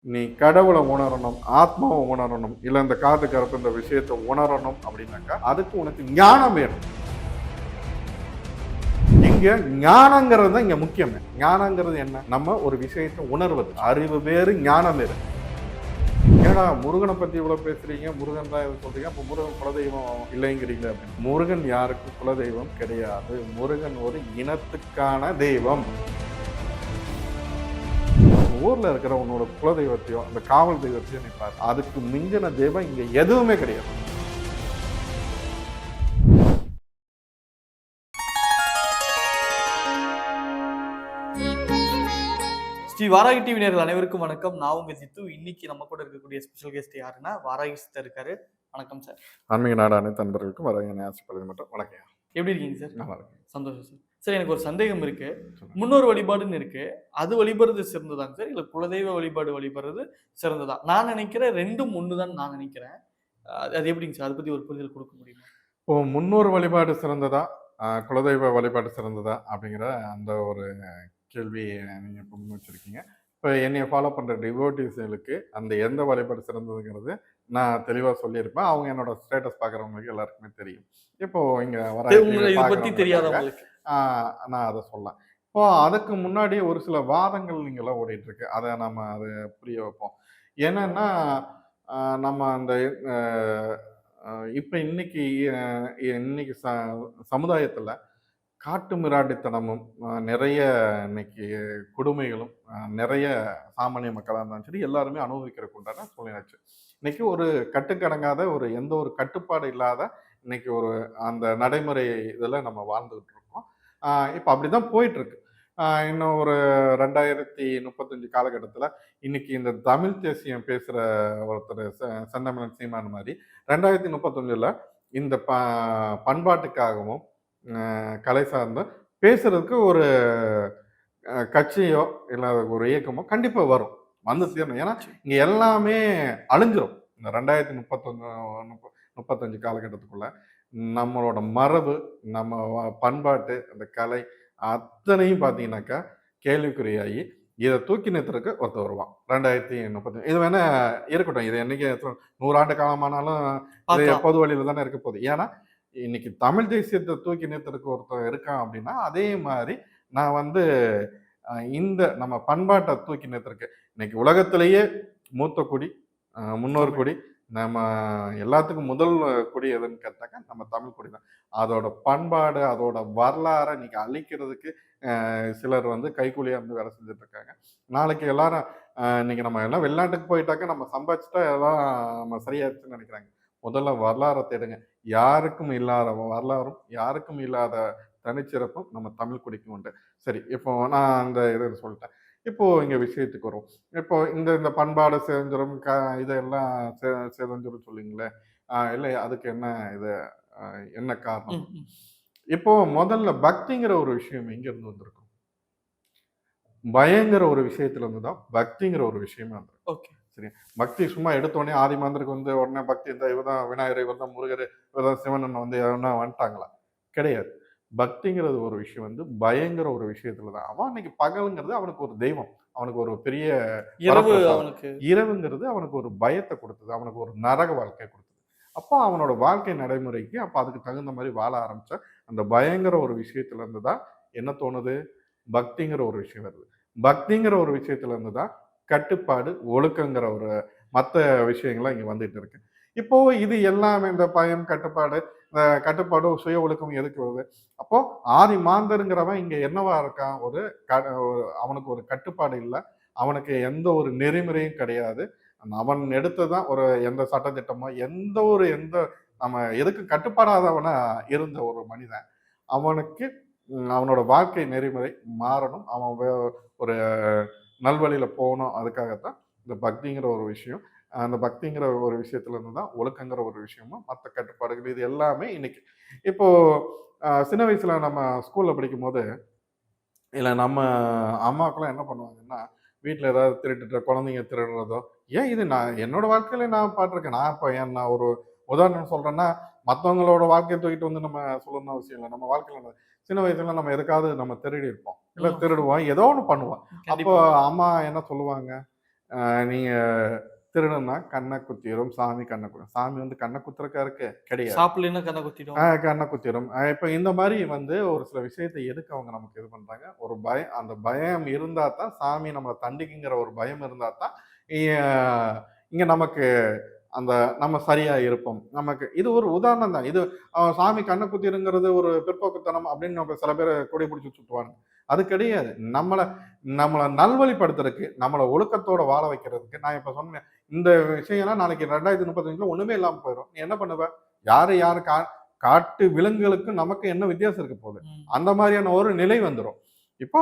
நீ கடவுளை உணரணும், ஆத்மாவை உணரணும், இல்ல இந்த காது கருப்பு இந்த விஷயத்தை உணரணும் அப்படின்னாக்கா அதுக்கு உனக்கு ஞானம் வேணும். இங்க ஞானங்கிறது தான் இங்க முக்கியம். ஞானங்கிறது என்ன? நம்ம ஒரு விஷயத்தை உணர்வது. அறிவு வேறு, ஞானம் வேறு. ஏன்னா முருகனை பத்தி இவ்வளவு பேசுறீங்க, முருகன் தான் இது சொல்றீங்க, அப்ப முருகன் குலதெய்வம் இல்லைங்கிறீங்க அப்படின்னு. முருகன் யாருக்கு குலதெய்வம் கிடையாது. முருகன் ஒரு இனத்துக்கான தெய்வம். ஊர்ல இருக்கிற உன்னோட குலதெய்வத்தையோ அந்த காவல் தெய்வத்தையோ நீ பாரு, அதுக்கு மிஞ்சின தெய்வம் இங்க எதுவுமே கிடையாது. ஸ்ரீ வாராகி டிவி நேயர்கள் அனைவருக்கும் வணக்கம். நான் உங்க ஜித்து. இன்னைக்கு நம்ம கூட இருக்கக்கூடிய ஸ்பெஷல் கெஸ்ட் யாருன்னா வாராகி சித்தர் இருக்காரு. வணக்கம் சார். ஆன்மீக நாடு அனைத்து நண்பர்களுக்கும் வராங்க ஆசைப்படுறது மட்டும் வணக்கம். எப்படி இருக்கீங்க சார்? நல்லா இருக்கு. சந்தோஷம் சார். சார், எனக்கு ஒரு சந்தேகம் இருக்கு. முன்னோர் வழிபாடுன்னு இருக்கு, அது வழிபடுறது சிறந்ததாங்க சார், இல்ல குலதெய்வ வழிபாடு வழிபடுறது சிறந்ததா? நான் நினைக்கிறேன் ரெண்டும் ஒண்ணுதான் நான் நினைக்கிறேன். அது எப்படிங்க சார்? அதை பத்தி ஒரு புரிதல் கொடுக்க முடியுமா? இப்போ முன்னோர் வழிபாடு சிறந்ததா, குலதெய்வ வழிபாடு சிறந்ததா அப்படிங்கிற அந்த ஒரு கேள்வி நீங்க இப்போ முன் வச்சிருக்கீங்க. இப்போ என்னைய ஃபாலோ பண்ற டிவோட்டிஸ்களுக்கு அந்த எந்த வழிபாடு சிறந்ததுங்கிறது நான் தெளிவா சொல்லியிருப்பேன். அவங்க என்னோட ஸ்டேட்டஸ் பார்க்குறவங்களுக்கு எல்லாருக்குமே தெரியும். இப்போ இங்க வர இதை பத்தி தெரியாதவங்களுக்கு நான் அதை சொல்லலாம். இப்போ அதுக்கு முன்னாடி ஒரு சில வாதங்கள் இங்கெல்லாம் ஓடிட்டு இருக்கு. அதை நம்ம அதை புரிய வைப்போம். என்னன்னா, நம்ம அந்த இப்ப இன்னைக்கு இன்னைக்கு சமுதாயத்துல காட்டு மிராண்டித்தனமும் நிறைய இன்னைக்கு கொடுமைகளும் நிறைய சாமானிய மக்களாக இருந்தாலும் சரி எல்லாருமே அனுபவிக்கிறதுக்கு உண்டான சூழ்நிலைச்சு. இன்னைக்கு ஒரு கட்டுக்கடங்காத ஒரு எந்த ஒரு கட்டுப்பாடு இல்லாத இன்னைக்கு ஒரு அந்த நடைமுறை இதில் நம்ம வாழ்ந்துகிட்டு இருக்கோம். இப்போ அப்படிதான் போயிட்டு இருக்கு. இன்னும் ஒரு 2035 காலகட்டத்தில் இன்னைக்கு இந்த தமிழ் தேசியம் பேசுகிற ஒருத்தர் செந்தமிழன் சீமான் மாதிரி 2035 இந்த பண்பாட்டுக்காகவும் கலை சார்ந்த பேசுறதுக்கு ஒரு கட்சியோ இல்லை ஒரு இயக்கமோ கண்டிப்பா வரும், வந்து சேரணும். ஏன்னா இங்க எல்லாமே அழிஞ்சிரும். இந்த 2035 காலகட்டத்துக்குள்ள நம்மளோட மரபு, நம்ம பண்பாட்டு, அந்த கலை அத்தனையும் பார்த்தீங்கன்னாக்கா கேள்விக்குறியாகி இதை தூக்கி நிறுத்துறதுக்கு ஒருத்தர் வருவான் 2035. இது வேணா இருக்கட்டும், இது என்னைக்கு 100 ஆண்டு காலமானாலும் இது பொது வழியில தானே இருக்க போகுது. ஏன்னா இன்னைக்கு தமிழ் தேசியத்தை தூக்கி நிறுத்துறதுக்கு ஒருத்தர் இருக்கான் அப்படின்னா அதே மாதிரி நான் வந்து இந்த நம்ம பண்பாட்டை தூக்கி நிறுத்துறதுக்கு இன்னைக்கு உலகத்திலேயே மூத்த குடி, முன்னோர் குடி, நம்ம எல்லாத்துக்கும் முதல் குடி எதுன்னு கேட்டாக்கா நம்ம தமிழ் குடி தான். அதோட பண்பாடு, அதோட வரலாறை இன்னைக்கு அழிக்கிறதுக்கு சிலர் வந்து கைக்கூலியா இருந்து வேலை செஞ்சுட்டு இருக்காங்க. நாளைக்கு எல்லாரும் இன்னைக்கு நம்ம எல்லாம் வெளிநாட்டுக்கு போயிட்டாக்க நம்ம சம்பாதிச்சுட்டா எல்லாம் நம்ம சரியாச்சுன்னு நினைக்கிறாங்க. முதல்ல வரலாறை தேடுங்க. யாருக்கும் இல்லாத வரலாறும் யாருக்கும் இல்லாத தனிச்சிறப்பும் நம்ம தமிழ் குடிக்கு உண்டு. சரி, இப்போ நான் அந்த இதை சொல்லிட்டேன். இப்போ இங்க விஷயத்துக்கு வரும். இப்போ இந்த இந்த பண்பாடு சிதைஞ்சிரும், இதெல்லாம் சிதைஞ்சிரும் சொல்லுங்களே, இல்லை அதுக்கு என்ன இது, என்ன காரணம்? இப்போ முதல்ல பக்திங்கிற ஒரு விஷயம் எங்க இருந்து வந்திருக்கும்? பயங்கிற ஒரு விஷயத்துல இருந்து தான் பக்திங்கிற ஒரு விஷயமே வந்திருக்கு. சரி, பக்தி சும்மா எடுத்தோடனே ஆதி மாந்தருக்கு வந்து உடனே பக்தி இந்த இவர்தான் விநாயகர், இவர்தான் முருகர், இவர்தான் சிவன் வந்து எவனா வந்துட்டாங்களா? கிடையாது. பக்திங்கிறது ஒரு விஷயம் வந்து பயங்கர ஒரு விஷயத்துல தான். அவன் அன்னைக்கு பகலுங்கிறது அவனுக்கு ஒரு தெய்வம், அவனுக்கு ஒரு பெரிய இரவுங்கிறது அவனுக்கு ஒரு பயத்தை கொடுத்தது, அவனுக்கு ஒரு நரக வாழ்க்கை கொடுத்தது. அப்போ அவனோட வாழ்க்கை நடைமுறைக்கு அப்போ அதுக்கு தகுந்த மாதிரி வாழ ஆரம்பிச்ச அந்த பயங்கர ஒரு விஷயத்துல இருந்து தான் என்ன தோணுது, பக்திங்கிற ஒரு விஷயம் வருது. பக்திங்கிற ஒரு விஷயத்துல இருந்து தான் கட்டுப்பாடு, ஒழுக்கங்கிற ஒரு மற்ற விஷயங்கள்லாம் இங்க வந்துட்டு இருக்கு. இப்போ இது எல்லாமே இந்த பயம், கட்டுப்பாடு, இந்த கட்டுப்பாடு, சுய ஒழுக்கம் எதுக்கு வருது? அப்போ ஆதி மாந்தருங்கிறவன் இங்க என்னவா இருக்கான்? அவனுக்கு ஒரு கட்டுப்பாடு இல்லை, அவனுக்கு எந்த ஒரு நெறிமுறையும் கிடையாது. அவன் எடுத்ததான் ஒரு எந்த சட்டத்திட்டமோ எந்த நம்ம எதுக்கு கட்டுப்பாடாதவனா இருந்த ஒரு மனிதன். அவனுக்கு அவனோட வாழ்க்கை நெறிமுறை மாறணும், அவன் ஒரு நல்வழியில போகணும். அதுக்காகத்தான் இந்த பக்திங்கிற ஒரு விஷயம். அந்த பக்திங்கிற ஒரு விஷயத்துல இருந்து தான் ஒழுக்கங்கிற ஒரு விஷயமும் மற்ற கட்டுப்பாடுகள் இது எல்லாமே இன்னைக்கு. இப்போ சின்ன வயசுல நம்ம ஸ்கூல்ல படிக்கும் போது இல்லை நம்ம அம்மாக்கெல்லாம் என்ன பண்ணுவாங்கன்னா, வீட்டில் ஏதாவது திருட்டுற குழந்தைங்க திருடுறதோ, ஏன் இது நான் என்னோட வாழ்க்கையில நான் பார்த்துருக்கேன். நான் இப்போ நான் ஒரு உதாரணம் சொல்றேன்னா, மற்றவங்களோட வாழ்க்கையை தூக்கிட்டு வந்து நம்ம சொல்லணும்னு அவசியம் இல்லை. நம்ம வாழ்க்கையில சின்ன வயசுல நம்ம எதுக்காவது நம்ம திருடி இருப்போம், இல்லை திருடுவோம், ஏதோ ஒன்று பண்ணுவோம். அப்போ அம்மா என்ன சொல்லுவாங்க, நீங்க திருடனா கண்ணை குத்திரும், சாமி கண்ணை குத்திரும். சாமி வந்து கண்ணை குத்துறக்கா இருக்கு? கிடையாது. சாப்பிடலைன்னா கண்ணை குத்திடும். கண்ணை குத்திரும். இப்ப இந்த மாரி வந்து ஒரு சில விஷயத்த எதுக்கு அவங்க நமக்கு இது பண்றாங்க? ஒரு பயம் அந்த பயம் இருந்தா தான் சாமி நம்மள தண்டிக்குங்கிற ஒரு பயம் இருந்தா தான், இ இங்க நமக்கு அந்த நம்ம சரியா இருப்போம். நமக்கு இது ஒரு உதாரணம் தான். இது சாமி கண்ண குத்திருங்கிறது ஒரு பிற்போக்குத்தனம் அப்படின்னு நம்ம சில பேர் கொடி பிடிச்சு சுத்துவாங்க. அது கிடையாது. நம்மள நம்மள நல்வழிப்படுத்துறதுக்கு, நம்மள ஒழுக்கத்தோட வாழ வைக்கிறதுக்கு, நான் இப்ப சொன்னேன். இந்த விஷயம்லாம் நாளைக்கு 2035ல ஒண்ணுமே இல்லாம போயிரும். நீ என்ன பண்ணுவ? யாரு யாரு காட்டு விலங்குகளுக்கும் நமக்கு என்ன வித்தியாசம் இருக்க போகுது? அந்த மாதிரியான ஒரு நிலை வந்துரும். இப்போ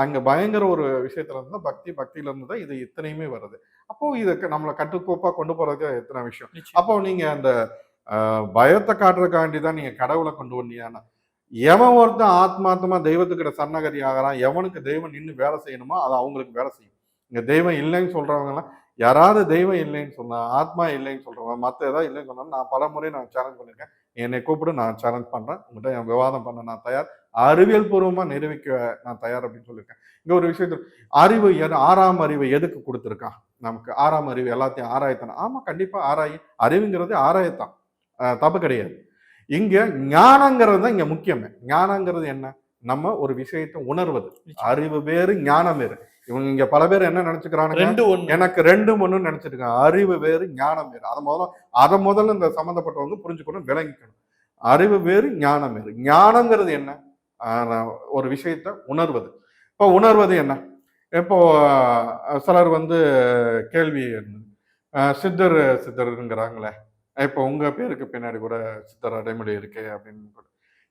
அங்க பயங்கர ஒரு விஷயத்துல இருந்து தான் பக்தியில இருந்து தான் இது இத்தனையுமே வருது. அப்போ இதுக்கு நம்மள கட்டுக்கோப்பா கொண்டு போறதுக்கு எத்தனை விஷயம். நிச்சயம். அப்போ நீங்க அந்த பயத்த காட்டுறதுக்காண்டி தான் நீங்க கடவுள கொண்டு வந்தீங்கன்னா, எவன் ஒருத்தன் ஆத்மார்த்தமா தெய்வத்துக்கிட்ட சரணாகதி ஆகுறான், எவனுக்கு தெய்வம் நின்னு வேலை செய்யணுமோ, அது அவங்களுக்கு வேலை செய்யும். இங்க தெய்வம் இல்லைன்னு சொல்றவங்கலாம், யாராவது தெய்வம் இல்லைன்னு சொன்னா, ஆத்மா இல்லைன்னு சொல்றவங்க, மத்த ஏதாவது இல்லைன்னு சொன்னா, நான் பலமுறை சேலஞ்ச் பண்ணியிருக்கேன். என்னை கூப்பிடு, நான் சேலஞ்ச் பண்றேன். உங்கள்ட்ட விவாதம் பண்ண நான் தயார். அறிவியல் பூர்வமா நிரூபிக்க நான் தயார் அப்படின்னு சொல்லியிருக்கேன். இங்க ஒரு விஷயத்துல அறிவு 6ஆம் அறிவை எதுக்கு கொடுத்துருக்கான்? நமக்கு 6ஆம் அறிவு எல்லாத்தையும் ஆராயத்தானே. ஆமா, கண்டிப்பா ஆராயும். அறிவுங்கிறது ஆராயத்தான். தப்பு கிடையாது. இங்க ஞானங்கிறது தான் இங்க முக்கியமே. ஞானங்கிறது என்ன? நம்ம ஒரு விஷயத்தை உணர்வது. அறிவு வேறு, ஞானம் வேறு. இவங்க இங்க பல பேர் என்ன நினைச்சுக்கிறானுங்க? எனக்கு 2ம் ஒண்ணுன்னு நினைச்சிட்டு இருக்காங்க. அறிவு வேறு, ஞானம் வேறு. அதை முதல்ல இந்த சம்பந்தப்பட்டவங்க புரிஞ்சுக்கணும், விளங்கிக்கணும். அறிவு வேறு, ஞானம் வேறு. ஞானங்கிறது என்ன? ஒரு விஷயத்தை உணர்வது. இப்போ உணர்வது என்ன? இப்போ சிலர் வந்து கேள்வி சித்தருங்கிறாங்களே. இப்போ உங்க பேருக்கு பின்னாடி கூட சித்தர் அடைமொழி இருக்கு அப்படின்னு கூட.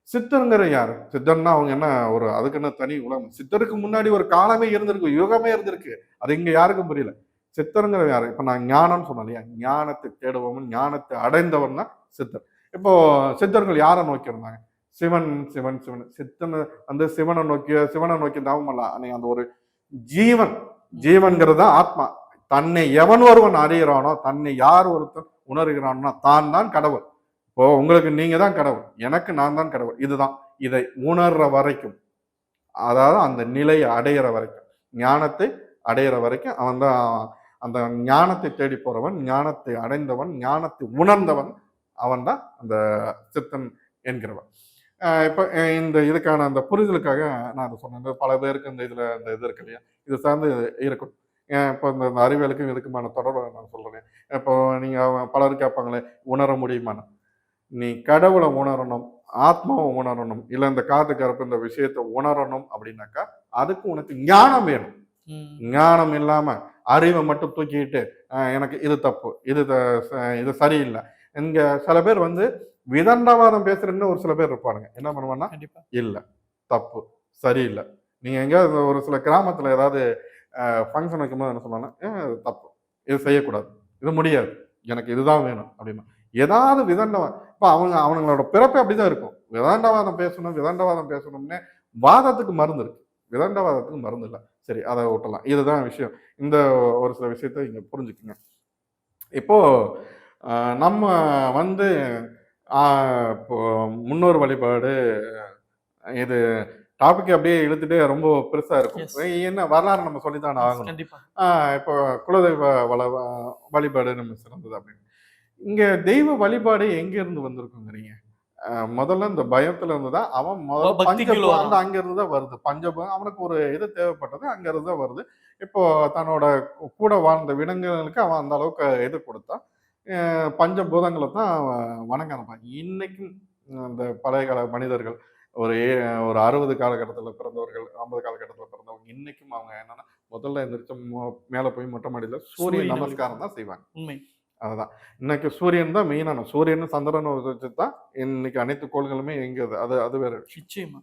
சித்தருங்கிற யாரு? சித்தர்னா அவங்க என்ன ஒரு அதுக்குன்னு தனி உலகம். சித்தருக்கு முன்னாடி ஒரு காலமே இருந்திருக்கு, யுகமே இருந்திருக்கு. அது இங்க யாருக்கும் புரியல. சித்தருங்கிற யாரு? இப்ப நான் ஞானம்னு சொன்னேன் இல்லையா? ஞானத்தை தேடுபவன், ஞானத்தை அடைந்தவன் தான் சித்தர். இப்போ சித்தர்கள் யாரை நோக்கி இருந்தாங்க? சிவன் சிவன் சிவன். சித்தன் வந்து சிவனை நோக்கி தவம் அல்ல. அந்த ஒரு ஜீவன்கிறது தான் ஆத்மா. தன்னை எவன் ஒருவன் அறிகிறானோ, தன்னை யார் ஒருத்தன் உணர்கிறானோ தான் தான் கடவுள். இப்போ உங்களுக்கு நீங்க தான் கடவுள், எனக்கு நான் தான் கடவுள். இதுதான். இதை உணர்ற வரைக்கும், அதாவது அந்த நிலையை அடையிற வரைக்கும், ஞானத்தை அடையிற வரைக்கும் அவன் தான் அந்த ஞானத்தை தேடி போறவன், ஞானத்தை அடைந்தவன், ஞானத்தை உணர்ந்தவன், அவன் தான் அந்த சித்தன் என்கிறவன். இப்போ இந்த இதுக்கான அந்த புரிதலுக்காக நான் அதை சொன்னேன். பல பேருக்கு இந்த இது இருக்கு இல்லையா? இது சார்ந்து இருக்கும். இப்போ இந்த அறிவியலுக்கும் இதுக்குமான தொடர்பை நான் சொல்றேன். இப்போ நீங்க பலர் கேட்பாங்களே, உணர முடியுமான்னு. நீ கடவுளை உணரணும், ஆத்மாவை உணரணும், இல்லை இந்த காத்து கருப்பு இந்த விஷயத்தை உணரணும் அப்படின்னாக்கா அதுக்கு உனக்கு ஞானம் வேணும். ஞானம் இல்லாம அறிவை மட்டும் தூக்கிட்டு எனக்கு இது தப்பு, இது சரியில்லை. இங்க சில பேர் வந்து விதண்டாவாதம் பேசுறேன்னு ஒரு சில பேர் இருப்பானுங்க. என்ன பண்ணுவான்னா, இல்ல தப்பு சரியில்லை. நீங்க எங்கேயாவது ஒரு சில கிராமத்துல ஏதாவது ஃபங்க்ஷன் வைக்கும்போது என்ன சொன்னாங்கன்னா, தப்பு, இது செய்யக்கூடாது, இது முடியாது, எனக்கு இதுதான் வேணும் அப்படின்னா ஏதாவது விதண்டவாதம். இப்போ அவங்களோட பிறப்பே அப்படிதான் இருக்கும். விதண்டவாதம் பேசணும்னே வாதத்துக்கு மருந்து இருக்கு, விதண்டவாதத்துக்கு மருந்து இல்லை. சரி, அதை விட்டலாம். இதுதான் விஷயம். இந்த ஒரு சில விஷயத்த இங்க புரிஞ்சுக்குங்க. இப்போ நம்ம வந்து இப்போ முன்னோர் வழிபாடு, இது டாபிக் அப்படியே இழுத்துட்டு ரொம்ப பெருசா இருக்கும். என்ன வரலாறு நம்ம சொல்லித்தான் ஆகணும். இப்போ குலதெய்வ வழிபாடு நம்ம சிறந்தது அப்படின்னு. இங்க தெய்வ வழிபாடு எங்க இருந்து வந்திருக்குங்கிறீங்க? முதல்ல இந்த பயத்துல இருந்துதான் அவன் முதல்ல அங்க இருந்து தான் வருது. பஞ்சபூதம் அவனுக்கு ஒரு இது தேவைப்பட்டது, அங்க இருந்து தான் வருது. இப்போ தன்னோட கூட வாழ்ந்த விலங்குகளுக்கு அவன் அந்த அளவுக்கு இது கொடுத்தான். பஞ்சபூதங்களை தான் வணங்க ஆரம்பிப்பான். இன்னைக்கும் அந்த பழைய கால மனிதர்கள் ஒரு 60 காலகட்டத்தில் பிறந்தவர்கள், 50 காலகட்டத்தில் பிறந்தவங்க, இன்னைக்கும் அவங்க என்னன்னா முதல்ல எந்திரிச்சு மேல போய் மொட்டை மாடியில சூரிய நமஸ்காரம் தான் செய்வாங்க. உண்மை அதுதான். இன்னைக்கு சூரியன் தான் மெயினான, சூரியன் சந்திரன் வச்சு தான் இன்னைக்கு அனைத்து கோள்களுமே இயங்குது. அது வேற நிச்சயமா.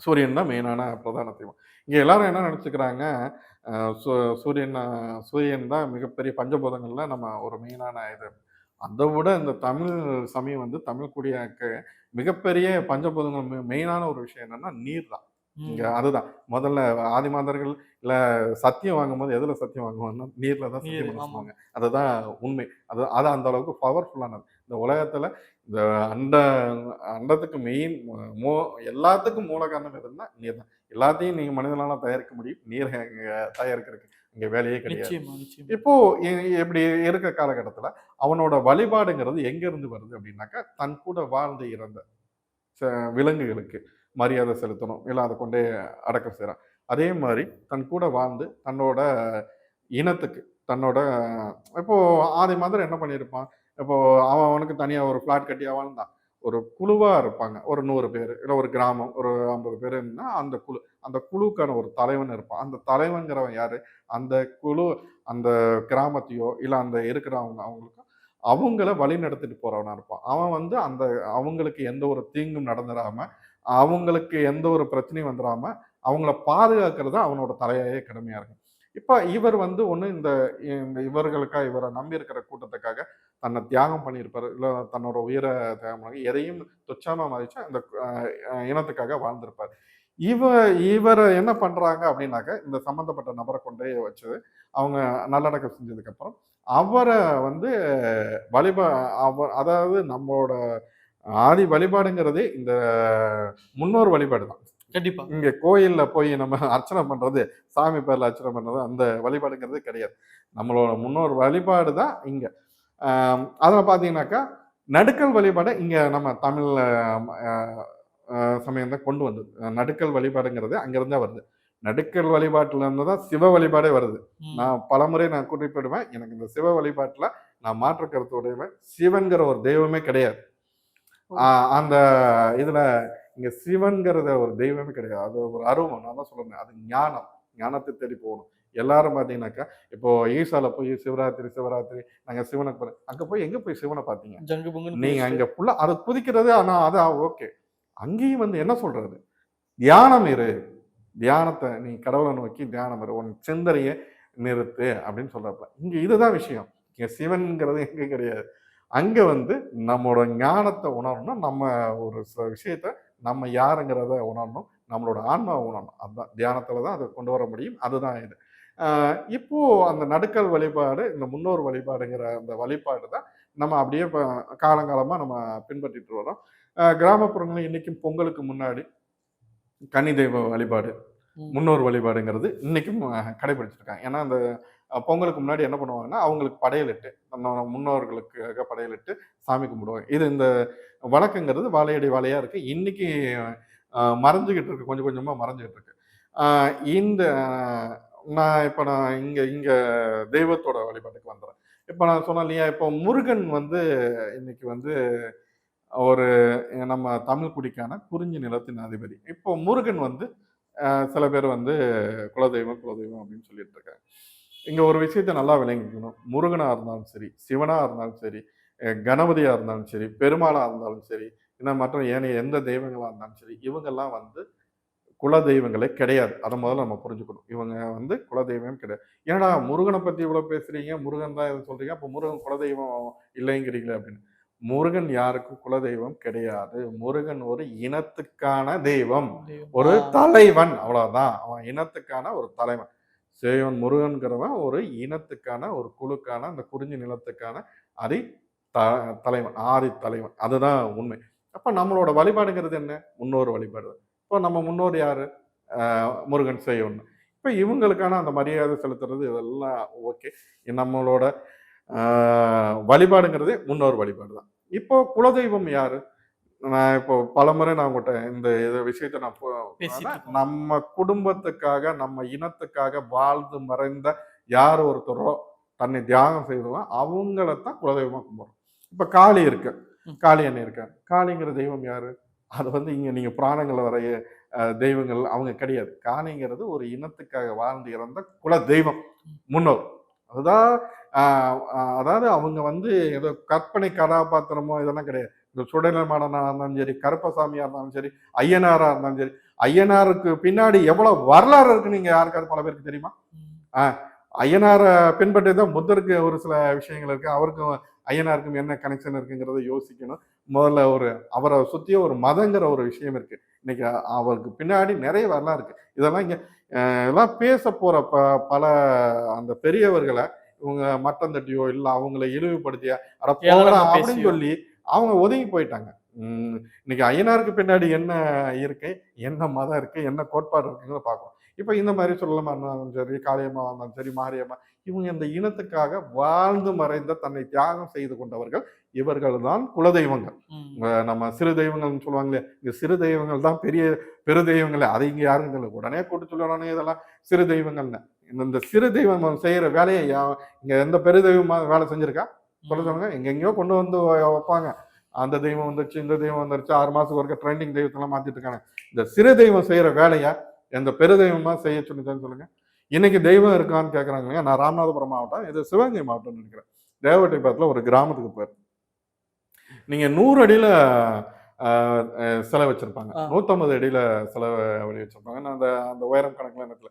சூரியன் தான் மெயினான பிரதான தெய்வம். இங்க எல்லாரும் என்ன நினைச்சுக்கிறாங்க, சூரியன் தான் மிகப்பெரிய பஞ்சபூதங்கள்ல நம்ம ஒரு மெயினான இது. அதை விட இந்த தமிழ் சமயம் வந்து தமிழ் குடியாக்க மிகப்பெரிய பஞ்சபூதங்கள் மெயினான ஒரு விஷயம் என்னன்னா நீர் தான். இங்க அதுதான் முதல்ல ஆதிமாந்தர்கள் இல்ல சத்தியம் வாங்கும்போது எதுல சத்தியம் வாங்குவாங்கன்னா நீர்ல தான் சத்தியம் வாங்குவாங்க. அதுதான் உண்மை. அது அந்த அளவுக்கு பவர்ஃபுல்லானது. இந்த உலகத்துல இந்த அண்டத்துக்கு மெயின் எல்லாத்துக்கும் மூல காரணம் எதுன்னா நீர் தான். எல்லாத்தையும் நீங்க மனிதனால தயாரிக்க முடியும், நீர் தயாரிக்கிறதுக்கு. இங்க வேலையே கிடையாது. நிச்சயமா, நிச்சயமா. இப்போ இப்படி இருக்க காலகட்டத்துல அவனோட வழிபாடுங்கிறது எங்க இருந்து வருது அப்படின்னாக்கா, தன் கூட வாழ்ந்து இறந்த விலங்குகளுக்கு மரியாதை செலுத்தணும். இல்ல அத கொண்டே அடக்கம் செய்றான். அதே மாரி தன் கூட வாழ்ந்து தன்னோட இனத்துக்கு, தன்னோட இப்போ ஆதி மதர் என்ன பண்ணியிருப்பான், இப்போ அவன் அவனுக்கு தனியா ஒரு ஃப்ளாட் கட்டியா வாழ்ந்தான். ஒரு குழுவா இருப்பாங்க. ஒரு 100 பேரு, இல்ல ஒரு கிராமம், ஒரு 50 பேரு இருந்தா அந்த குழு. அந்த குழுவுக்கான ஒரு தலைவன் இருப்பான். அந்த தலைவன்கிறவன் யாரு? அந்த குழு அந்த கிராமத்தையோ, இல்ல அந்த இருக்கிறவங்க அவங்களுக்கு அவங்கள வழிநடத்திட்டு போறவனா இருப்பான். அவன் வந்து அந்த அவங்களுக்கு எந்த ஒரு தீங்கும் நடந்துராம, அவங்களுக்கு எந்த ஒரு பிரச்சனையும் வந்துராம, அவங்கள பாதுகாக்கிறது அவனோட தலையாய கடமையா இருக்கும். இப்ப இவர் வந்து ஒண்ணு இந்த இந்த இவர்களுக்காக இவர நம்பி இருக்கிற கூட்டத்துக்காக தன்னை தியாகம் பண்ணியிருப்பாரு. இல்ல தன்னோட உயிர தியாகம் பண்ணி எதையும் துச்சமா மதிச்சு அந்த இனத்துக்காக வாழ்ந்திருப்பாரு. இவ இவர என்ன பண்றாங்க அப்படின்னாக்க, இந்த சம்பந்தப்பட்ட நபர கொண்டு போய் வச்சு, அவங்க நல்லடக்கம் செஞ்சதுக்கப்புறம், அவர வந்து வழிபா அதாவது நம்மளோட ஆதி வழிபாடுங்கிறதே இந்த முன்னோர் வழிபாடு தான். கண்டிப்பா. இங்க கோயில்ல போய் நம்ம அர்ச்சனை பண்றது, சாமி பேர்ல அர்ச்சனை பண்றது, அந்த வழிபாடுங்கிறதே கிடையாது. நம்மளோட முன்னோர் வழிபாடு தான் இங்க. அதுல பார்த்தீங்கன்னாக்கா, நடுக்கல் வழிபாட இங்க நம்ம தமிழ்ல அ அ சமயம் தான் கொண்டு வந்தது. நடுக்கல் வழிபாடுங்கிறது அங்கிருந்து தான் வருது. நடுக்கல் வழிபாட்டுல இருந்து தான் சிவ வழிபாடே வருது. ம். நான் பலமுறை குறிப்பிடுவேன். எனக்கு இந்த சிவ வழிபாட்டுல நான் மாற்று கருத்து உடையவன். சிவன்கிற ஒரு தெய்வமே கிடையாது. ஓ! அந்த இதுல இங்க சிவன்கிறத ஒரு தெய்வமே கிடையாது. அது ஒரு அருவம். நான் தான் சொல்றேனே. அது ஞானம். ஞானத்த தேடி போகணும். எல்லாரும் பார்த்தீங்கன்னாக்கா, இப்போ ஈசால போய் சிவராத்திரி, சிவராத்திரி நாங்க சிவனுக்கு அங்க போய் எங்க போய் சிவன பார்த்தீங்க? ஜங்கு பொங்குன்னு நீங்க குதிச்சுட்டு. அங்க ஃபுல்லா அத குதிக்கிறது ஆனா அது ஓகே. அங்கேயும் வந்து என்ன சொல்றது? தியானம் இரு. தியானத்த நீ கடவுள நோக்கி தியானம் இரு. உன் சிந்தனைய நிறுத்து அப்படின்னு சொல்றாப்ல. இங்க இதுதான் விஷயம். இங்க சிவன்ங்கிறது எங்க கிடையாது. அங்க வந்து நம்மோட ஞானத்த உணரணும். நம்ம ஒரு சில விஷயத்த நம்ம யாருங்கிறத உணரணும். நம்மளோட ஆன்மாவ உணரணும். அதுதான் தியானத்துல தான் அத கொண்டு வர முடியும். அதுதான் இது. அ இப்போ அந்த நடுக்கல் வழிபாடு, இந்த முன்னோர் வழிபாடுங்கிற அந்த வழிபாடு தான் நம்ம அப்படியே காலங்காலமா நம்ம பின்பற்றிட்டு வரோம். கிராமப்புறங்கள்ல இன்னைக்கும் பொங்கலுக்கு முன்னாடி கன்னி தெய்வ வழிபாடு, ம். முன்னோர் வழிபாடுங்கிறது இன்னைக்கும் கடைபிடிச்சிட்டு இருக்காங்க. ஏன்னா, அந்த பொங்கலுக்கு முன்னாடி என்ன பண்ணுவாங்கன்னா, அவங்களுக்கு படையலிட்டு, நம்ம முன்னோர்களுக்காக படையலிட்டு சாமி கும்பிடுவாங்க. இது இந்த வழக்கங்கிறது வாழையடி வாழையா இருக்கு. இன்னைக்கு மறைஞ்சுகிட்டு இருக்கு. கொஞ்சம் கொஞ்சமா மறைஞ்சுகிட்டு இருக்கு. அ இந்த நான் இங்க இங்க தெய்வத்தோட வழிபாட்டுக்கு வந்துர்றேன். இப்ப நான் சொன்னேன் இல்லையா, இப்போ முருகன் வந்து இன்னைக்கு வந்து ஒரு நம்ம தமிழ் குடிக்கான குறிஞ்சி நிலத்தின் அதிபதி. இப்போ முருகன் வந்து சில பேர் வந்து குலதெய்வம், குலதெய்வம் அப்படின்னு சொல்லிட்டு இருக்காங்க. இங்க ஒரு விஷயத்த நல்லா விளங்கிக்கணும். முருகனா இருந்தாலும் சரி, சிவனா இருந்தாலும் சரி, கணபதியா இருந்தாலும் சரி, பெருமாளா இருந்தாலும் சரி, இன்னும் மற்ற ஏனைய எந்த தெய்வங்களா இருந்தாலும் சரி, இவங்கெல்லாம் வந்து குலதெய்வங்களே கிடையாது. அத முதல்ல நம்ம புரிஞ்சுக்கணும். இவங்க வந்து குலதெய்வமே கிடையாது. "என்னடா முருகன பத்தி இவ்வளோ பேசுறீங்க, முருகன் தான் இது சொல்றீங்க, அப்ப முருகன் குலதெய்வம் இல்லைங்கிறீங்களே" அப்படின்னு. முருகன் யாருக்கும் குலதெய்வம் கிடையாது. முருகன் ஒரு இனத்துக்கான தெய்வம். தெய்வம். ஒரு தலைவன் அவ்வளவுதான். அவன் இனத்துக்கான ஒரு தலைவன். சேவன் முருகன்கிறவன் ஒரு இனத்துக்கான, ஒரு குழுக்கான, அந்த குறிஞ்சி நிலத்துக்கான அதி த தலைவன். ஆதி தலைவன். அதுதான் உண்மை. அப்ப நம்மளோட வழிபாடுங்கிறது என்ன? முன்னோர் வழிபாடு. இப்போ நம்ம முன்னோர் யாரு? முருகன், சேவன். இப்ப இவங்களுக்கான அந்த மரியாதை செலுத்துறது இதெல்லாம் ஓகே. நம்மளோட ஆ வழிபாடுங்கிறதே முன்னோர் வழிபாடு தான். இப்போ குலதெய்வம் யாரு? நான் இப்போ பலமுறை நான் உங்கட்ட இந்த விஷயத்த நான் பேசிட்டு இருக்கோம். நம்ம குடும்பத்துக்காக, நம்ம இனத்துக்காக வாழ்ந்து மறைந்த யார் ஒருத்தரோ தன்னை தியாகம் செய்தவன் அவங்கள தான் குலதெய்வமா கும்பிடுறோம். இப்ப காளி இருக்கு. ம். காளி அண்ணன் இருக்காங்க. காளிங்கிற தெய்வம் யாரு? அது வந்து இங்க நீங்க புராணங்கள்ல வரைய தெய்வங்கள் அவங்க கிடையாது. காளிங்கிறது ஒரு இனத்துக்காக வாழ்ந்து இறந்த குல தெய்வம். முன்னோர். அதுதான் அ அ அதாவது அவங்க வந்து ஏதோ கற்பனை கதாபாத்திரமோ இதெல்லாம் கிடையாது. இந்த சுடலைமாடனா இருந்தாலும் சரி, கருப்பசாமியா இருந்தாலும் சரி, ஐயனாரா இருந்தாலும் சரி, ஐயனாருக்கு பின்னாடி எவ்வளவு வரலாறு இருக்குன்னு நீங்க யாருக்காவது பல பேருக்கு தெரியுமா? ம். ஆ ஐயனார பின்பற்றி தான் புத்தருக்கு ஒரு சில விஷயங்கள் இருக்கு. அவருக்கும் ஐயனாருக்கும் என்ன கனெக்ஷன் இருக்குங்கிறத யோசிக்கணும். முதல்ல அவர சுத்தியே ஒரு மதங்கிற ஒரு விஷயம் இருக்கு. இன்னைக்கு அவருக்கு பின்னாடி நிறைய வரலாறு இருக்கு. இதெல்லாம் இங்க இதெல்லாம் பேச போற பல அந்த பெரியவர்கள இவங்க மட்டம் தட்டியோ, இல்ல அவங்கள இழிவுபடுத்தியா, "அட போங்கடா" ஏளனமா அப்படின்னு பேசியோ. சொல்லி அவங்க ஒதுங்கி போயிட்டாங்க. இன்னைக்கு ஐயனாருக்கு பின்னாடி என்ன இருக்கு? என்ன மதம் இருக்கு? என்ன கோட்பாடு இருக்குங்கிறத பார்க்கணும். இப்போ இந்த மாதிரி சொல்லமா இருந்தாலும் சரி, காளியம்மா இருந்தாலும் சரி, மாரியம்மா, இவங்க இந்த இனத்துக்காக வாழ்ந்து மறைந்த தன்னை தியாகம் செய்து கொண்டவர்கள் இவர்கள் தான் குலதெய்வங்கள். நம்ம சிறு தெய்வங்கள்னு சொல்லுவாங்களே, இந்த சிறு தெய்வங்கள் தான் பெரிய பெரு தெய்வங்களே. அதை இங்க யாரும் தெரியல. உடனே கூட்டு சொல்லணும் இதெல்லாம் சிறு தெய்வங்கள்னு. இந்த சிறு தெய்வம் செய்யற வேலையை இங்க எந்த பெரு தெய்வமா வேலை செஞ்சிருக்கா? சொல்ல சொல்லுங்க. எங்கெங்கேயோ கொண்டு வந்து வைப்பாங்க. அந்த தெய்வம் வந்துருச்சு, இந்த தெய்வம் வந்துருச்சு, 6 மாசத்துக்கு ஒருக்க ட்ரெண்டிங் தெய்வத்தெல்லாம் மாத்திட்டு இருக்காங்க. இந்த சிறு தெய்வம் செய்யற வேலையை எந்த பெரு தெய்வமா செய்ய சொல்லுதான்னு சொல்லுங்க. இன்னைக்கு தெய்வம் இருக்கான்னு கேட்கறாங்க. நான் ராமநாதபுரம் மாவட்டம், இது சிவகங்கை மாவட்டம்னு நினைக்கிறேன். தேவட்டிப்பாத்துல ஒரு கிராமத்துக்கு போயிருக்கேன். நீங்க 100 அடியில சிலை வச்சிருப்பாங்க. 150 அடியில சிலை வச்சிருப்பாங்க. நான் அந்த அந்த உயரம் கணக்குல எனக்கு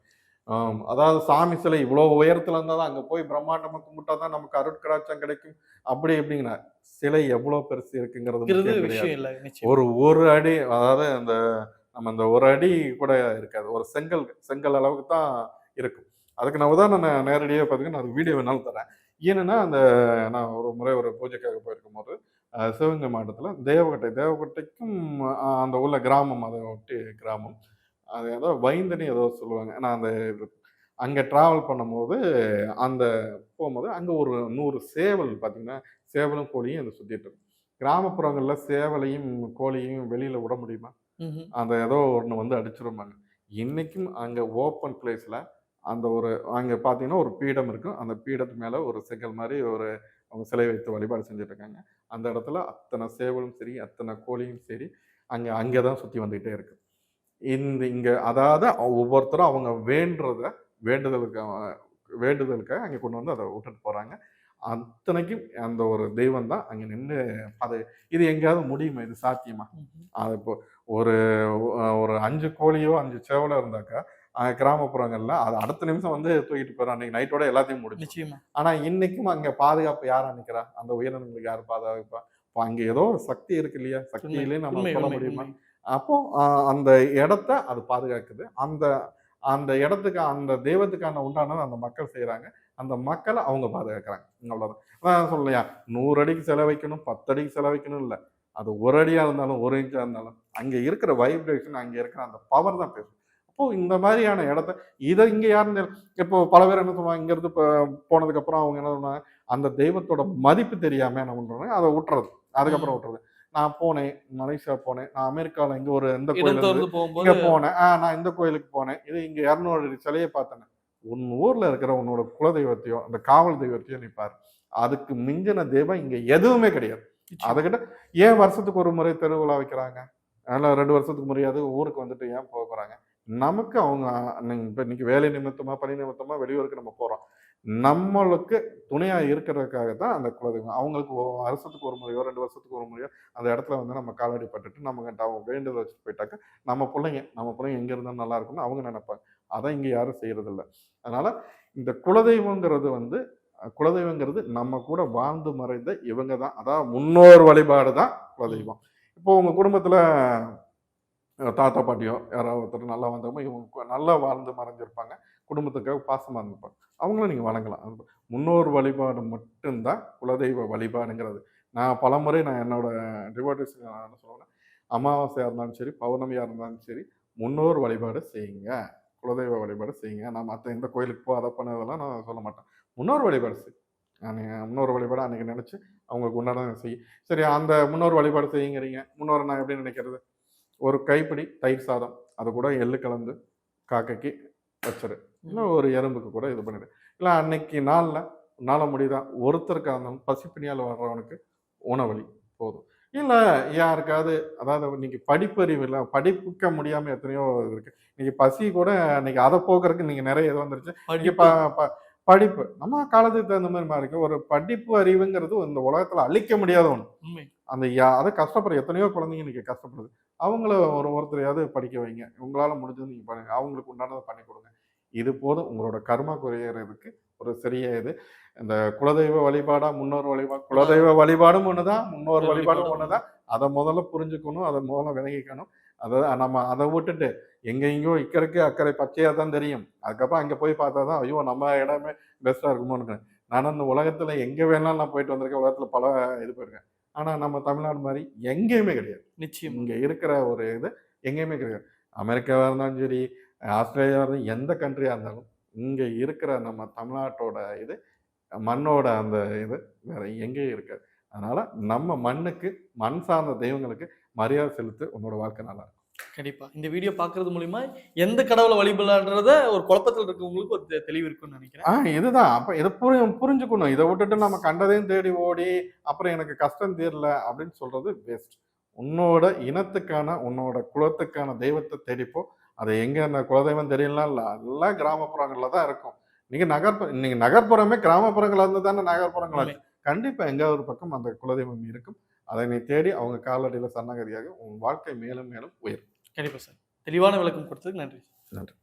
அதாவது சாமி சிலை இவ்வளவு உயரத்துல இருந்தா தான் அங்க போய் பிரம்மாண்டமா கும்பிட்டா தான் நமக்கு அருட்கடாட்சம் கிடைக்கும். அப்படி எப்படிங்கிற சிலை எவ்வளவு பெருசு இருக்குங்கிறது விஷயம் இல்ல. ஒரு அடி, அதாவது அந்த நம்ம அந்த ஒரு அடி கூட இருக்காது. ஒரு செங்கல் அளவுக்கு தான் இருக்கும். அதுக்கு நான் உதாரணம் நேரடியாக பார்த்தீங்கன்னா நான் வீடியோ வேணாலும் தரேன். ஏன்னா அந்த நான் ஒரு முறை ஒரு பூஜைக்காக போயிருக்கும் போது சிவகங்கை மாவட்டத்தில் தேவக்கோட்டைக்கும் அந்த உள்ள கிராமம், அதை ஒட்டி கிராமம், அது ஏதோ வைந்தனி ஏதோ சொல்லுவாங்க. நான் அந்த அங்கே ட்ராவல் பண்ணும்போது அந்த போகும்போது அங்கே ஒரு 100 சேவல் பார்த்தீங்கன்னா, சேவலும் கோழியும் அதை சுற்றிட்டு இருக்கும். கிராமப்புறங்களில் சேவலையும் கோழியையும் வெளியில் விட முடியுமா? அந்த ஏதோ ஒன்று வந்து அடிச்சிருப்பாங்க. இன்னைக்கும் அங்கே ஓப்பன் பிளேஸில் அந்த ஒரு அங்கே பார்த்தீங்கன்னா ஒரு பீடம் இருக்கும். அந்த பீடத்து மேலே ஒரு செங்கல் மாதிரி ஒரு அவங்க சிலை வைத்து வழிபாடு செஞ்சுட்டு இருக்காங்க. அந்த இடத்துல அத்தனை சேவலும் சரி, அத்தனை கோழியும் சரி, அங்கே தான் சுற்றி வந்துக்கிட்டே இருக்கு. இங்கே அதாவது ஒவ்வொருத்தரும் அவங்க வேண்டுதலுக்காக அங்கே கொண்டு வந்து அதை விட்டுட்டு போகிறாங்க. அத்தனைக்கும் அந்த ஒரு தெய்வம் தான் அங்கே நின்று அது. இது எங்கேயாவது முடியுமா? இது சாத்தியமா? அது இப்போ ஒரு ஒரு 5 கோழியோ 5 சேவலோ இருந்தாக்கா கிராமப்புறங்கள்ல அது அடுத்த நிமிஷம் வந்து தூக்கிட்டு போயிடும். அன்னைக்கு நைட்டோட எல்லாத்தையும் முடிச்சு. ஆனா இன்னைக்கும் அங்க பாதுகாப்பு யாரா நிக்கிறா? அந்த உயிரினங்களுக்கு யார் பாதுகாப்பா? இப்போ அங்க ஏதோ ஒரு சக்தி இருக்கு இல்லையா? சக்தியிலே நம்ம சொல்ல முடியுமா? அப்போ அந்த இடத்த அது பாதுகாக்குது. அந்த அந்த இடத்துக்கு அந்த தெய்வத்துக்கான உண்டானது அந்த மக்கள் செய்யறாங்க. அந்த மக்களை அவங்க பாதுகாக்கிறாங்க. அவ்வளவுதான். அதான் சொல்லலையா, 100 அடிக்கு செலவைக்கணும், 10 அடிக்கு செலவைக்கணும் இல்ல. அது 1 அடியா இருந்தாலும் 1 இன்ச்சா இருந்தாலும் அங்க இருக்கிற வைப்ரேஷன், அங்க இருக்கிற அந்த பவர் தான் பேசும். அப்போ இந்த மாதிரியான இடத்த இதை இங்க யாருன்னு இப்போ பல பேர் என்ன சொல்லுவாங்க, இங்க இருந்து போனதுக்கு அப்புறம் அவங்க என்ன சொல்லுவாங்க, அந்த தெய்வத்தோட மதிப்பு தெரியாம என்ன பண்றாங்க, அதை விட்டுறது. அதுக்கப்புறம் விட்டுறது. நான் போனேன், மலேசியா போனேன், நான் அமெரிக்காவில் இங்கே ஒரு இந்த கோயில் இங்கே போனேன், நான் இந்த கோயிலுக்கு போனேன், இது இங்கே 200 சிலையை பார்த்தேன். உன் ஊர்ல இருக்கிற உன்னோட குலதெய்வத்தையோ அந்த காவல் தெய்வத்தையோ நீ பாரு, அதுக்கு மிஞ்சின தெய்வம் இங்க எதுவுமே கிடையாது. அதுக்கிட்ட ஏன் வருஷத்துக்கு ஒரு முறை திருவிழா வைக்கிறாங்க? அதனால 2 வருஷத்துக்கு முறையாவது ஊருக்கு வந்துட்டு ஏன் போகிறாங்க? நமக்கு அவங்க இப்போ இன்னைக்கு வேலை நிமித்தமா பணி நிமித்தமா வெளியூருக்கு நம்ம போறோம். நம்மளுக்கு துணையா இருக்கிறதுக்காக தான் அந்த குலதெய்வம். அவங்களுக்கு வருஷத்துக்கு ஒரு முறையோ 2 வருஷத்துக்கு ஒரு முறையோ அந்த இடத்துல வந்து நம்ம காலடி பட்டுட்டு நம்ம கிட்ட அவங்க வேண்டுதல் வச்சுட்டு போயிட்டாக்க நம்ம பிள்ளைங்க எங்க இருந்தாலும் நல்லா இருக்கும்னு அவங்க நினைப்பாங்க. அதை இங்க யாரும் செய்யறதில்ல. அதனால இந்த குலதெய்வங்கிறது நம்ம கூட வாழ்ந்து மறைந்த இவங்க தான். அதாவது முன்னோர் வழிபாடு தான் குலதெய்வம். இப்போ உங்க குடும்பத்துல தாத்தா பாட்டியோ யாராவது ஒருத்தர் நல்லா வந்தவங்க இவங்க நல்லா வாழ்ந்து மறைஞ்சிருப்பாங்க, குடும்பத்துக்காக பாசமா இருந்திருப்பாங்க, அவங்களும் நீங்க வணங்கலாம். முன்னோர் வழிபாடு மட்டும்தான் குலதெய்வ வழிபாடுங்கிறது. நான் பலமுறை என்னோட டிவோட்டிஸ் நான் என்ன சொல்லுவேன், அமாவாசையா இருந்தாலும் சரி, பௌர்ணமியா இருந்தாலும் சரி, முன்னோர் வழிபாடு செய்யுங்க, குலதெய்வ வழிபாடு செய்யுங்க. நான் மற்ற எந்த கோயிலுக்கு போ அதை பண்ணதெல்லாம் நான் சொல்ல மாட்டேன். முன்னோர் வழிபாடு செய். முன்னோர் வழிபாடு அன்னைக்கு நினைச்சு அவங்களுக்கு உண்டான செய்யும். சரி, அந்த முன்னோர் வழிபாடு செய்யுங்கிறீங்க. முன்னோர் நான் எப்படி நினைக்கிறது? ஒரு கைப்பிடி தயிர் சாதம், அது கூட எள்ளு கலந்து காக்கைக்கு வச்சிரு, இல்லை ஒரு எறும்புக்கு கூட இது பண்ணிடு. இல்லை அன்னைக்கு நாள முடியுதா ஒருத்தருக்காக இருந்தாலும் பசிப்பினியால் வர்றவனுக்கு உணவளி போதும். இல்லை யாருக்காவது, அதாவது இன்னைக்கு படிப்பறிவு இல்லை, படிப்புக்க முடியாமல் எத்தனையோ இருக்கு. இன்னைக்கு பசி கூட இன்னைக்கு அதை போக்குறதுக்கு இன்னைக்கு நிறைய இது வந்துருச்சு. படிப்பு நம்ம காலத்துக்கு தகுந்த மாதிரி மாறிக்கு. ஒரு படிப்பு அறிவுங்கிறது இந்த உலகத்துல அழிக்க முடியாத ஒண்ணு. அந்த அதை கஷ்டப்படுற எத்தனையோ குழந்தைங்க இன்னைக்கு கஷ்டப்படுது. அவங்கள ஒருத்தரையாவது படிக்க வைங்க. உங்களால முடிஞ்சது நீங்க பண்ணுங்க. அவங்களுக்கு உண்டானதை பண்ணி கொடுங்க. இது போதும் உங்களோட கர்மா குறையறதுக்கு ஒரு சரியா இது. இந்த குலதெய்வ வழிபாடா முன்னோர் வழிபாடு, குலதெய்வ வழிபாடும் ஒண்ணுதான், முன்னோர் வழிபாடும் ஒண்ணுதான். அதை முதல்ல புரிஞ்சுக்கணும், அதை முதல்ல விளங்கிக்கணும். நம்ம அதை விட்டுட்டு எங்கெங்கோ இக்கரைக்கு அக்கறை பச்சையா தான் தெரியும். அதுக்கப்புறம் அங்க போய் பார்த்தா தான் ஐயோ நம்ம இடமே பெஸ்டா இருக்குமோன்னு. நான் அந்த உலகத்துல எங்க வேணாலும் நான் போயிட்டு வந்திருக்கேன். உலகத்துல பல இது போயிருக்கேன். ஆனா நம்ம தமிழ்நாடு மாதிரி எங்கேயுமே கிடையாது. நிச்சயம் இங்க இருக்கிற ஒரு இது எங்கேயுமே கிடையாது. அமெரிக்காவா இருந்தாலும் சரி, ஆஸ்திரேலியா எந்த கண்ட்ரியா இருந்தாலும் இங்க இருக்கிற நம்ம தமிழ்நாட்டோட இது மண்ணோட அந்த இது வேற எங்கேயும் இருக்காது. அதனால நம்ம மண்ணுக்கு, மண் சார்ந்த தெய்வங்களுக்கு மரியாதை செலுத்து. உன்னோட வாழ்க்கை நல்லா இருக்கும். கண்டிப்பா. இந்த வீடியோ பார்க்கறது மூலியமா எந்த கடவுள வழிபடலான்றத ஒரு குழப்பத்துல இருக்கவங்களுக்கு ஒரு தெளிவு இருக்கும்னு நினைக்கிறேன். இதுதான். அப்ப இத புரிஞ்சுக்கணும். இத விட்டுட்டு நம்ம கண்டதையும் தேடி ஓடி, அப்புறம் எனக்கு கஷ்டம் தீரல அப்படின்னு சொல்றது வேஸ்ட். உன்னோட இனத்துக்கான, உன்னோட குலத்துக்கான தெய்வத்த தேடிப்போ. அது எங்க அந்த குலதெய்வம் தெரியலனா இல்ல. எல்லாம் கிராமப்புறங்கள்ல தான் இருக்கும். நீங்க நகர்ப்புறமே கிராமப்புறங்கள்ல இருந்து தானே நகர்ப்புறங்களாச்சு. கண்டிப்பா எங்கேயாவது ஒரு பக்கம் அந்த குலதெய்வம் இருக்கும். அதை நீ தேடி அவங்க காலடியில சரணாகதியாக உன் வாழ்க்கை மேலும் மேலும் உயரும். கண்டிப்பா சார். தெளிவான விளக்கம் கொடுத்ததுக்கு நன்றி. நன்றி.